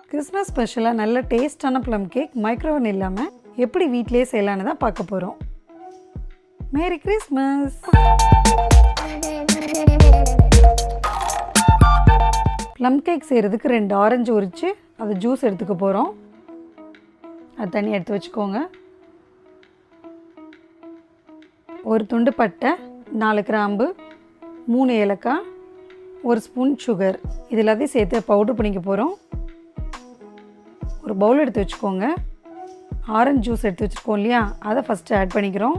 Christmas ஸ்பெஷலாக நல்ல டேஸ்டான ப்ளம் கேக் மைக்ரோவன் இல்லாமல் எப்படி வீட்டிலேயே செய்யலான்னு தான் பார்க்க போகிறோம். Merry Christmas! ப்ளம் கேக் செய்கிறதுக்கு 2 ஆரஞ்சு உரித்து அது ஜூஸ் எடுத்துக்க போகிறோம். அது தண்ணி எடுத்து வச்சுக்கோங்க. ஒரு துண்டு பட்டை, 4 கிராம்பு, 3 ஏலக்காய், 1 ஸ்பூன் சுகர், இது எல்லாத்தையும் சேர்த்து பவுட்ரு பண்ணிக்க போகிறோம். ஒரு பவுல் எடுத்து வச்சுக்கோங்க. ஆரஞ்சு ஜூஸ் எடுத்து வச்சுருக்கோம் இல்லையா, அதை ஃபஸ்ட்டு ஆட் பண்ணிக்கிறோம்.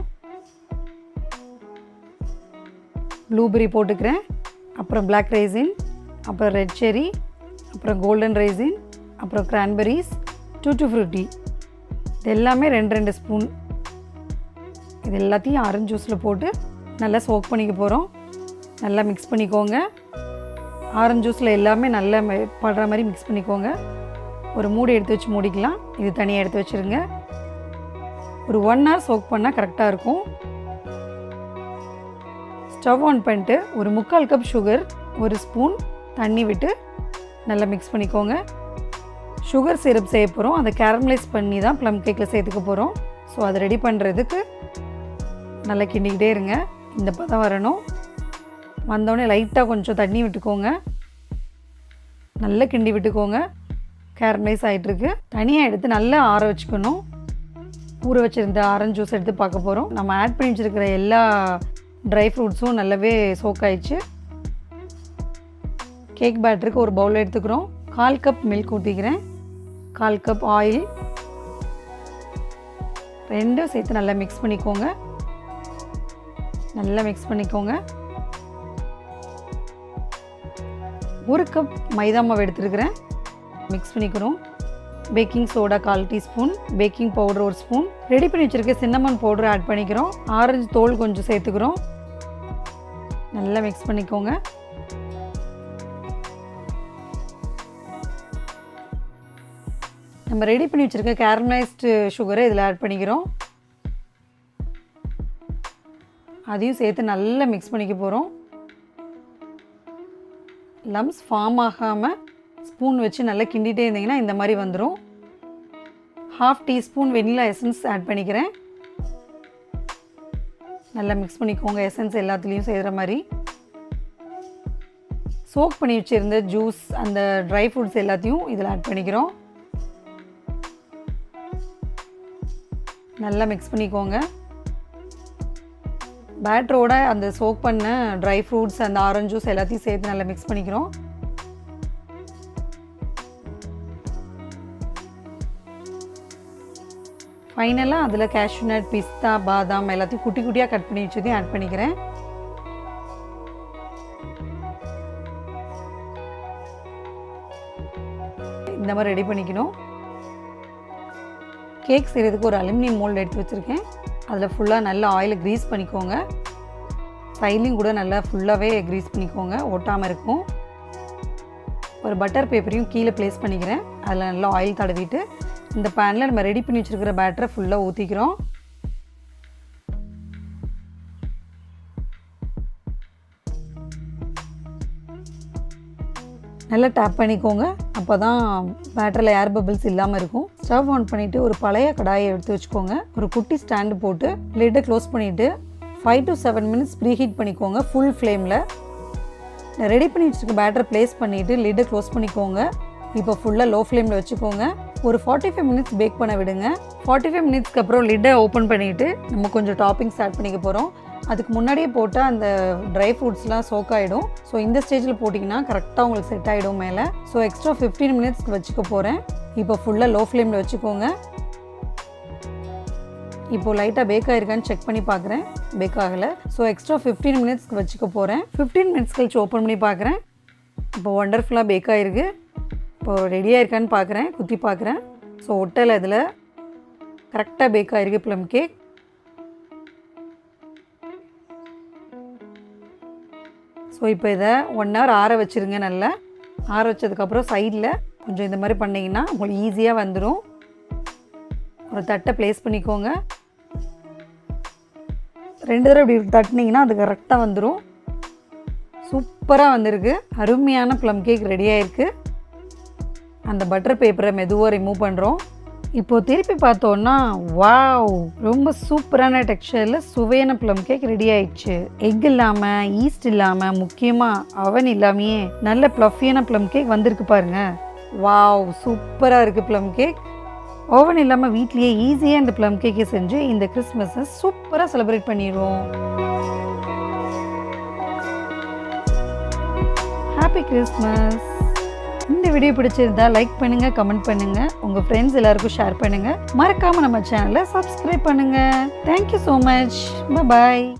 ப்ளூபெர்ரி போட்டுக்கிறேன், அப்புறம் பிளாக் ரைசின், அப்புறம் ரெட் செரி, அப்புறம் கோல்டன் ரைசின், அப்புறம் கிரான்பெரிஸ், டூட்டி ஃப்ரூட்டி, இது எல்லாமே 2 ஸ்பூன். இது எல்லாத்தையும் ஆரஞ்சு ஜூஸில் போட்டு நல்லா சோக் பண்ணிக்க போகிறோம். நல்லா மிக்ஸ் பண்ணிக்கோங்க. ஆரஞ்சு ஜூஸில் எல்லாமே நல்லா படுற மாதிரி மிக்ஸ் பண்ணிக்கோங்க. ஒரு மூடி எடுத்து வச்சு மூடிக்கலாம். இது தனியாக எடுத்து வச்சுருங்க. ஒரு 1 hour சோக் பண்ணால் கரெக்டாக இருக்கும். ஸ்டவ் ஆன் பண்ணிட்டு ஒரு 3/4 கப் சுகர், 1 ஸ்பூன் தண்ணி விட்டு நல்லா மிக்ஸ் பண்ணிக்கோங்க. சுகர் சிரப் செய்ய போகிறோம். அதை கேரமலைஸ் பண்ணி தான் ப்ளம் கேக்கில் சேர்த்துக்க போகிறோம். ஸோ அதை ரெடி பண்ணுறதுக்கு நல்லா கிண்டிக்கிட்டே இருங்க. இந்த பதம் வரணும். வந்தோடனே லைட்டாக கொஞ்சம் தண்ணி விட்டுக்கோங்க. நல்லா கிண்டி விட்டுக்கோங்க. கேரமலைஸ் ஆகிட்டுருக்கு. தனியாக எடுத்து நல்லா ஆற வச்சுக்கணும். ஊற வச்சுருந்த ஆரஞ்சு ஜூஸ் எடுத்து பார்க்க போகிறோம். நம்ம ஆட் பண்ணி வச்சுருக்கிற எல்லா ட்ரை ஃப்ரூட்ஸும் நல்லாவே சோக் ஆயிடுச்சு. கேக் பேட்டருக்கு ஒரு பவுல் எடுத்துக்கிறோம். 1/4 கப் மில்க் ஊற்றிக்கிறேன். 1/4 கப் ஆயில், ரெண்டும் சேர்த்து நல்லா மிக்ஸ் பண்ணிக்கோங்க. நல்லா மிக்ஸ் பண்ணிக்கோங்க. 1 கப் மைதா மாவு எடுத்துருக்கிறேன். மிக்ஸ் பண்ணிக்கிறோம். Baking soda 1/4 teaspoon, baking powder 1 spoon, ready பண்ணி வச்சுருக்க சின்னமன் பவுடர் ஆட் பண்ணிக்கிறோம். ஆரஞ்சு தோல் கொஞ்சம் சேர்த்துக்கிறோம். நல்லா மிக்ஸ் பண்ணிக்கோங்க. நம்ம ரெடி பண்ணி வச்சுருக்க கேரமலைஸ்டு சுகரை இதில் ஆட் பண்ணிக்கிறோம். அதையும் சேர்த்து நல்லா மிக்ஸ் பண்ணிக்க போகிறோம். லம்ஸ் ஃபார்ம் ஆகாமல் ஸ்பூன் வச்சு நல்லா கிண்டிகிட்டே இருந்தீங்கன்னா இந்த மாதிரி வந்துடும். 1/2 டீஸ்பூன் வெனிலா எசன்ஸ் ஆட் பண்ணிக்கிறேன். நல்லா மிக்ஸ் பண்ணிக்கோங்க. எசன்ஸ் எல்லாத்துலேயும் செய்கிற மாதிரி. சோக் பண்ணி வச்சுருந்த ஜூஸ், அந்த ட்ரை ஃப்ரூட்ஸ் எல்லாத்தையும் இதில் ஆட் பண்ணிக்கிறோம். நல்லா மிக்ஸ் பண்ணிக்கோங்க. பேட்டரோட அந்த சோக் பண்ண ட்ரை ஃப்ரூட்ஸ், அந்த ஆரஞ்சு ஜூஸ் எல்லாத்தையும் சேர்த்து நல்லா மிக்ஸ் பண்ணிக்கிறோம். ஃபைனலாக அதில் கேஷ்யூ நட், பிஸ்தா, பாதாம் எல்லாத்தையும் குட்டி குட்டியாக கட் பண்ணி வச்சதையும் ஆட் பண்ணிக்கிறேன். இந்த மாதிரி ரெடி பண்ணிக்கணும். கேக் செய்கிறதுக்கு ஒரு அலுமினியம் மோல்டு எடுத்து வச்சுருக்கேன். அதில் ஃபுல்லாக நல்லா ஆயிலை க்ரீஸ் பண்ணிக்கோங்க. சைட்லையும் கூட நல்லா ஃபுல்லாகவே க்ரீஸ் பண்ணிக்கோங்க, ஒட்டாமல் இருக்கும். ஒரு பட்டர் பேப்பரையும் கீழே ப்ளேஸ் பண்ணிக்கிறேன். அதில் நல்லா ஆயில் தடவிட்டு இந்த பேனில் நம்ம ரெடி பண்ணி வச்சுருக்கிற பேட்டரை ஃபுல்லாக ஊற்றிக்கிறோம். நல்லா டேப் பண்ணிக்கோங்க. அப்போ தான் பேட்டரில் ஏர் பபிள்ஸ் இல்லாமல் இருக்கும். ஸ்டவ் ஆன் பண்ணிவிட்டு ஒரு பழைய கடாயை எடுத்து வச்சுக்கோங்க. ஒரு குட்டி ஸ்டாண்டு போட்டு லிட்டை க்ளோஸ் பண்ணிவிட்டு 5 to 7 மினிட்ஸ் ப்ரீஹீட் பண்ணிக்கோங்க ஃபுல் ஃப்ளேமில். ரெடி பண்ணி வச்சுருக்க பேட்டரை ப்ளேஸ் பண்ணிவிட்டு லிட்டை க்ளோஸ் பண்ணிக்கோங்க. இப்போ ஃபுல்லாக லோ ஃப்ளேமில் வச்சுக்கோங்க. ஒரு 45 மினிட்ஸ் பேக் பண்ண விடுங்க. 45 மினிட்ஸ்க்கு அப்புறம் லிட்டை ஓப்பன் பண்ணிவிட்டு நம்ம கொஞ்சம் டாப்பிங்ஸ் ஆட் பண்ணிக்க போகிறோம். அதுக்கு முன்னாடியே போட்டால் அந்த ட்ரை ஃப்ரூட்ஸ்லாம் சோக் ஆகிடும். ஸோ இந்த ஸ்டேஜில் போட்டிங்கன்னா கரெக்டாக உங்களுக்கு செட் ஆகிடும் மேலே. ஸோ எக்ஸ்ட்ரா 15 மினிட்ஸ்க்கு வச்சுக்க போகிறேன். இப்போ ஃபுல்லாக லோ ஃப்ளேமில் வச்சுக்கோங்க. இப்போது லைட்டாக பேக் ஆகிருக்கான்னு செக் பண்ணி பார்க்குறேன். பேக் ஆகலை. ஸோ எக்ஸ்ட்ரா 15 மினிட்ஸ்க்கு வச்சுக்க போகிறேன். 15 மினிட்ஸ் கழிச்சு ஓப்பன் பண்ணி பார்க்குறேன். இப்போ ஒண்டர்ஃபுல்லாக பேக் ஆகிருக்கு. இப்போது ரெடியாக இருக்கான்னு பார்க்குறேன், குத்தி பார்க்குறேன். ஸோ ஒட்டலை, இதில் கரெக்டாக பேக் ஆகிருக்கு ப்ளம் கேக். ஸோ இப்போ இதை 1 hour ஆற வச்சுருங்க. நல்லா ஆற வச்சதுக்கப்புறம் சைடில் கொஞ்சம் இந்த மாதிரி பண்ணிங்கன்னா உங்களுக்கு ஈஸியாக வந்துடும். ஒரு தட்டை ப்ளேஸ் பண்ணிக்கோங்க. 2 தடவை இப்படி தட்டினீங்கன்னா அது கரெக்டாக வந்துடும். ஸோ சூப்பராக வந்திருக்கு. அருமையான ப்ளம் கேக் ரெடி ஆயிருக்கு. அந்த பட்டர் பேப்பரை மெதுவாக ரிமூவ் பண்ணுறோம். இப்போது திருப்பி பார்த்தோன்னா வாவ், ரொம்ப சூப்பரான டெக்ஸ்சரில் சுவையான ப்ளம் கேக் ரெடி ஆயிடுச்சு. எக் இல்லாமல், ஈஸ்ட் இல்லாமல், முக்கியமாக அவன் இல்லாமையே நல்ல ப்ளஃபியான ப்ளம் கேக் வந்திருக்கு பாருங்க. வாவ், சூப்பராக இருக்குது ப்ளம் கேக். ஓவன் இல்லாமல் வீட்லேயே ஈஸியாக இந்த ப்ளம் கேக்கை செஞ்சு இந்த கிறிஸ்மஸை சூப்பராக செலிப்ரேட் பண்ணிடுவோம். Happy Christmas. இந்த வீடியோ பிடிச்சிருந்தா லைக் பண்ணுங்க, கமெண்ட் பண்ணுங்க, உங்க ஃப்ரெண்ட்ஸ் எல்லாருக்கும் ஷேர் பண்ணுங்க. மறக்காம நம்ம சேனலை சப்ஸ்கிரைப் பண்ணுங்க. Thank you so much. பை.